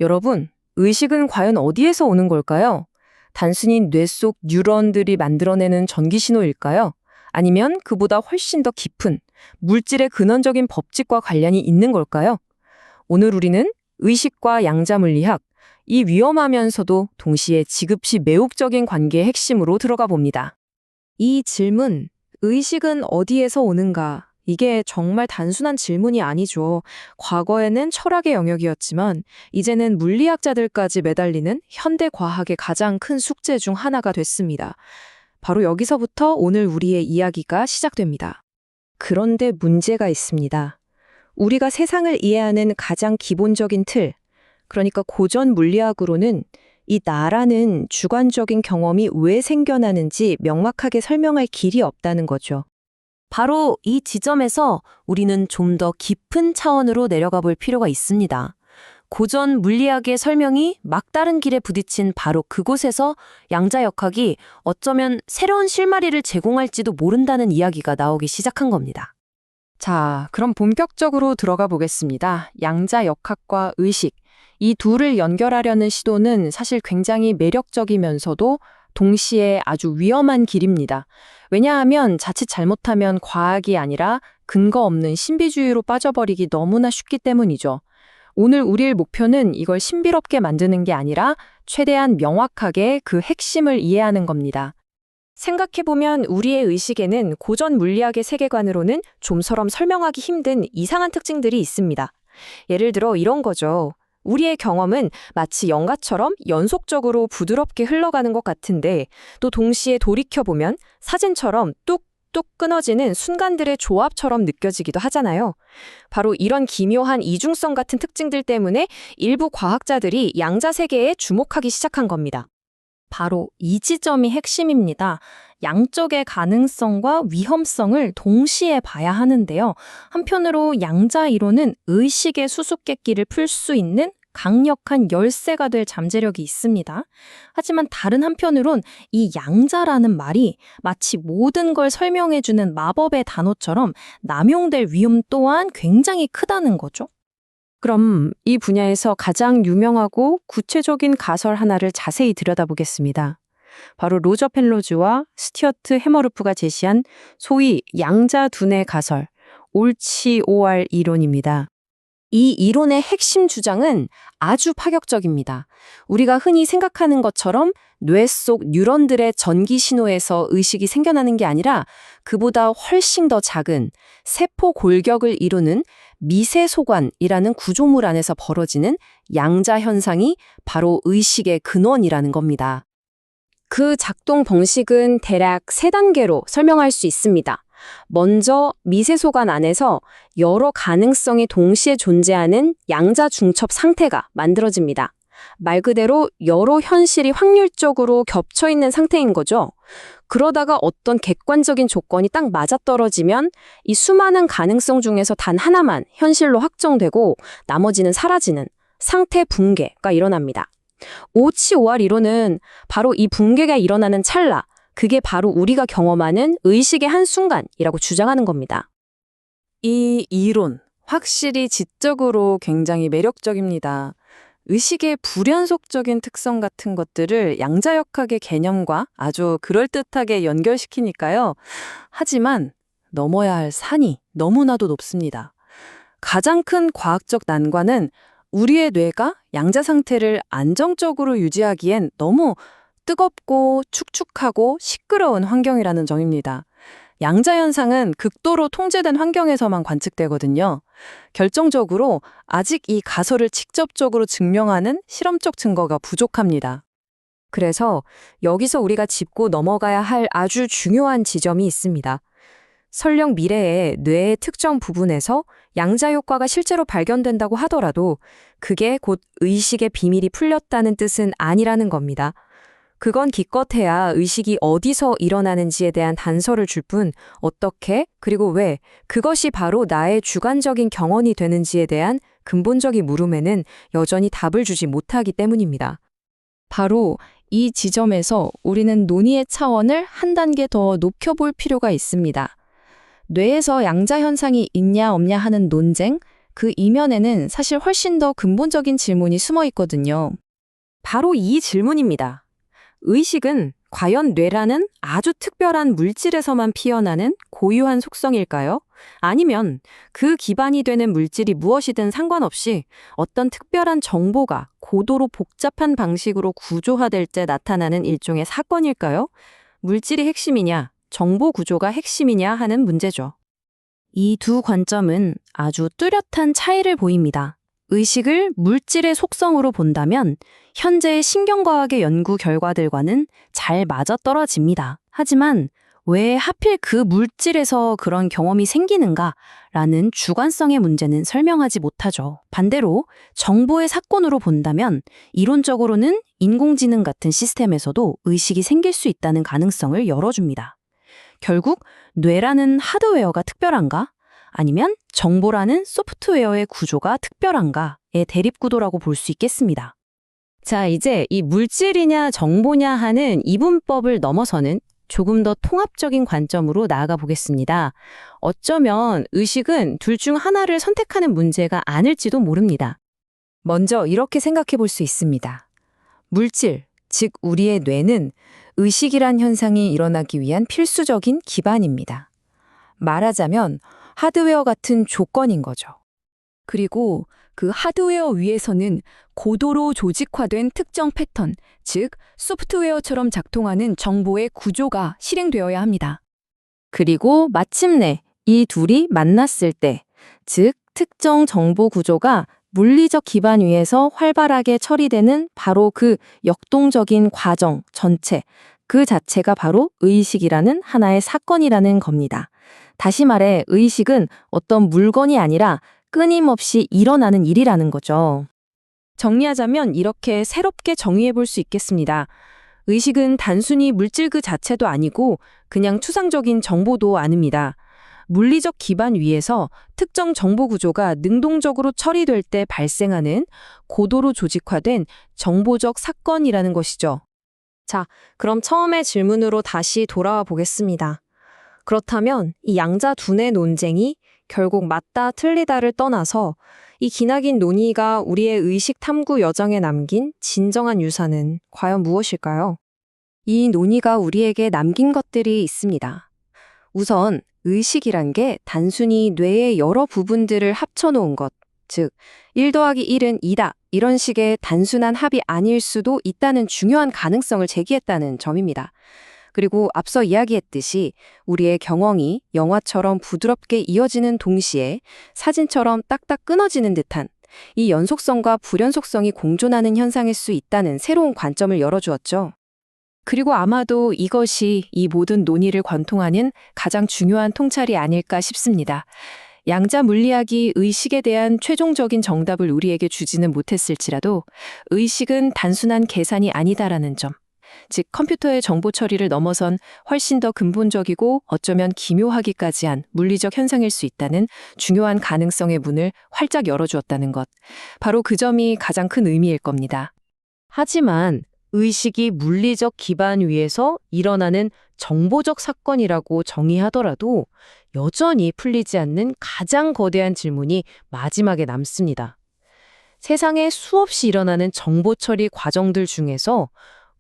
여러분, 의식은 과연 어디에서 오는 걸까요? 단순히 뇌 속 뉴런들이 만들어내는 전기 신호일까요? 아니면 그보다 훨씬 더 깊은 물질의 근원적인 법칙과 관련이 있는 걸까요? 오늘 우리는 의식과 양자물리학, 이 위험하면서도 동시에 지극히 매혹적인 관계의 핵심으로 들어가 봅니다. 이 질문, 의식은 어디에서 오는가? 이게 정말 단순한 질문이 아니죠. 과거에는 철학의 영역이었지만 이제는 물리학자들까지 매달리는 현대 과학의 가장 큰 숙제 중 하나가 됐습니다. 바로 여기서부터 오늘 우리의 이야기가 시작됩니다. 그런데 문제가 있습니다. 우리가 세상을 이해하는 가장 기본적인 틀, 그러니까 고전 물리학으로는 이 나라는 주관적인 경험이 왜 생겨나는지 명확하게 설명할 길이 없다는 거죠. 바로 이 지점에서 우리는 좀 더 깊은 차원으로 내려가 볼 필요가 있습니다. 고전 물리학의 설명이 막다른 길에 부딪힌 바로 그곳에서 양자역학이 어쩌면 새로운 실마리를 제공할지도 모른다는 이야기가 나오기 시작한 겁니다. 자, 그럼 본격적으로 들어가 보겠습니다. 양자역학과 의식, 이 둘을 연결하려는 시도는 사실 굉장히 매력적이면서도 동시에 아주 위험한 길입니다. 왜냐하면 자칫 잘못하면 과학이 아니라 근거 없는 신비주의로 빠져버리기 너무나 쉽기 때문이죠. 오늘 우리의 목표는 이걸 신비롭게 만드는 게 아니라 최대한 명확하게 그 핵심을 이해하는 겁니다. 생각해보면 우리의 의식에는 고전 물리학의 세계관으로는 좀처럼 설명하기 힘든 이상한 특징들이 있습니다. 예를 들어 이런 거죠. 우리의 경험은 마치 연가처럼 연속적으로 부드럽게 흘러가는 것 같은데 또 동시에 돌이켜보면 사진처럼 뚝뚝 끊어지는 순간들의 조합처럼 느껴지기도 하잖아요. 바로 이런 기묘한 이중성 같은 특징들 때문에 일부 과학자들이 양자세계에 주목하기 시작한 겁니다. 바로 이 지점이 핵심입니다. 양쪽의 가능성과 위험성을 동시에 봐야 하는데요. 한편으로 양자 이론은 의식의 수수께끼를 풀 수 있는 강력한 열쇠가 될 잠재력이 있습니다. 하지만 다른 한편으론 이 양자라는 말이 마치 모든 걸 설명해주는 마법의 단어처럼 남용될 위험 또한 굉장히 크다는 거죠. 그럼 이 분야에서 가장 유명하고 구체적인 가설 하나를 자세히 들여다보겠습니다. 바로 로저 펠로즈와 스튜어트 해머루프가 제시한 소위 양자 두뇌 가설, 옳지 OR 이론입니다. 이 이론의 핵심 주장은 아주 파격적입니다. 우리가 흔히 생각하는 것처럼 뇌 속 뉴런들의 전기 신호에서 의식이 생겨나는 게 아니라 그보다 훨씬 더 작은 세포 골격을 이루는 미세소관이라는 구조물 안에서 벌어지는 양자 현상이 바로 의식의 근원이라는 겁니다. 그 작동 방식은 대략 3단계로 설명할 수 있습니다. 먼저 미세소관 안에서 여러 가능성이 동시에 존재하는 양자 중첩 상태가 만들어집니다. 말 그대로 여러 현실이 확률적으로 겹쳐있는 상태인 거죠. 그러다가 어떤 객관적인 조건이 딱 맞아떨어지면 이 수많은 가능성 중에서 단 하나만 현실로 확정되고 나머지는 사라지는 상태 붕괴가 일어납니다. 오치-오알 이론은 바로 이 붕괴가 일어나는 찰나, 그게 바로 우리가 경험하는 의식의 한순간이라고 주장하는 겁니다. 이 이론, 확실히 지적으로 굉장히 매력적입니다. 의식의 불연속적인 특성 같은 것들을 양자역학의 개념과 아주 그럴듯하게 연결시키니까요. 하지만 넘어야 할 산이 너무나도 높습니다. 가장 큰 과학적 난관은 우리의 뇌가 양자 상태를 안정적으로 유지하기엔 너무 뜨겁고 축축하고 시끄러운 환경이라는 점입니다. 양자 현상은 극도로 통제된 환경에서만 관측되거든요. 결정적으로 아직 이 가설을 직접적으로 증명하는 실험적 증거가 부족합니다. 그래서 여기서 우리가 짚고 넘어가야 할 아주 중요한 지점이 있습니다. 설령 미래에 뇌의 특정 부분에서 양자 효과가 실제로 발견된다고 하더라도 그게 곧 의식의 비밀이 풀렸다는 뜻은 아니라는 겁니다. 그건 기껏해야 의식이 어디서 일어나는지에 대한 단서를 줄 뿐 어떻게, 그리고 왜, 그것이 바로 나의 주관적인 경험이 되는지에 대한 근본적인 물음에는 여전히 답을 주지 못하기 때문입니다. 바로 이 지점에서 우리는 논의의 차원을 한 단계 더 높여볼 필요가 있습니다. 뇌에서 양자 현상이 있냐 없냐 하는 논쟁, 그 이면에는 사실 훨씬 더 근본적인 질문이 숨어 있거든요. 바로 이 질문입니다. 의식은 과연 뇌라는 아주 특별한 물질에서만 피어나는 고유한 속성일까요? 아니면 그 기반이 되는 물질이 무엇이든 상관없이 어떤 특별한 정보가 고도로 복잡한 방식으로 구조화될 때 나타나는 일종의 사건일까요? 물질이 핵심이냐, 정보 구조가 핵심이냐 하는 문제죠. 이 두 관점은 아주 뚜렷한 차이를 보입니다. 의식을 물질의 속성으로 본다면 현재의 신경과학의 연구 결과들과는 잘 맞아떨어집니다. 하지만 왜 하필 그 물질에서 그런 경험이 생기는가라는 주관성의 문제는 설명하지 못하죠. 반대로 정보의 사건으로 본다면 이론적으로는 인공지능 같은 시스템에서도 의식이 생길 수 있다는 가능성을 열어줍니다. 결국 뇌라는 하드웨어가 특별한가? 아니면 정보라는 소프트웨어의 구조가 특별한가의 대립구도라고 볼 수 있겠습니다. 자, 이제 이 물질이냐 정보냐 하는 이분법을 넘어서는 조금 더 통합적인 관점으로 나아가 보겠습니다. 어쩌면 의식은 둘 중 하나를 선택하는 문제가 아닐지도 모릅니다. 먼저 이렇게 생각해 볼 수 있습니다. 물질, 즉 우리의 뇌는 의식이란 현상이 일어나기 위한 필수적인 기반입니다. 말하자면 하드웨어 같은 조건인 거죠. 그리고 그 하드웨어 위에서는 고도로 조직화된 특정 패턴, 즉 소프트웨어처럼 작동하는 정보의 구조가 실행되어야 합니다. 그리고 마침내 이 둘이 만났을 때, 즉 특정 정보 구조가 물리적 기반 위에서 활발하게 처리되는 바로 그 역동적인 과정 전체, 그 자체가 바로 의식이라는 하나의 사건이라는 겁니다. 다시 말해 의식은 어떤 물건이 아니라 끊임없이 일어나는 일이라는 거죠. 정리하자면 이렇게 새롭게 정의해 볼 수 있겠습니다. 의식은 단순히 물질 그 자체도 아니고 그냥 추상적인 정보도 아닙니다. 물리적 기반 위에서 특정 정보 구조가 능동적으로 처리될 때 발생하는 고도로 조직화된 정보적 사건이라는 것이죠. 자, 그럼 처음의 질문으로 다시 돌아와 보겠습니다. 그렇다면 이 양자 두뇌 논쟁이 결국 맞다 틀리다를 떠나서 이 기나긴 논의가 우리의 의식 탐구 여정에 남긴 진정한 유산은 과연 무엇일까요? 이 논의가 우리에게 남긴 것들이 있습니다. 우선 의식이란 게 단순히 뇌의 여러 부분들을 합쳐놓은 것, 즉 1 더하기 1은 2다 이런 식의 단순한 합이 아닐 수도 있다는 중요한 가능성을 제기했다는 점입니다. 그리고 앞서 이야기했듯이 우리의 경험이 영화처럼 부드럽게 이어지는 동시에 사진처럼 딱딱 끊어지는 듯한 이 연속성과 불연속성이 공존하는 현상일 수 있다는 새로운 관점을 열어주었죠. 그리고 아마도 이것이 이 모든 논의를 관통하는 가장 중요한 통찰이 아닐까 싶습니다. 양자 물리학이 의식에 대한 최종적인 정답을 우리에게 주지는 못했을지라도 의식은 단순한 계산이 아니다라는 점. 즉 컴퓨터의 정보 처리를 넘어선 훨씬 더 근본적이고 어쩌면 기묘하기까지 한 물리적 현상일 수 있다는 중요한 가능성의 문을 활짝 열어주었다는 것. 바로 그 점이 가장 큰 의미일 겁니다. 하지만 의식이 물리적 기반 위에서 일어나는 정보적 사건이라고 정의하더라도 여전히 풀리지 않는 가장 거대한 질문이 마지막에 남습니다. 세상에 수없이 일어나는 정보 처리 과정들 중에서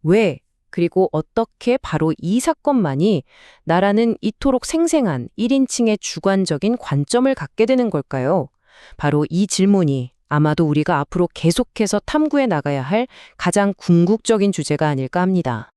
왜, 그리고 어떻게 바로 이 사건만이 나라는 이토록 생생한 1인칭의 주관적인 관점을 갖게 되는 걸까요? 바로 이 질문이 아마도 우리가 앞으로 계속해서 탐구해 나가야 할 가장 궁극적인 주제가 아닐까 합니다.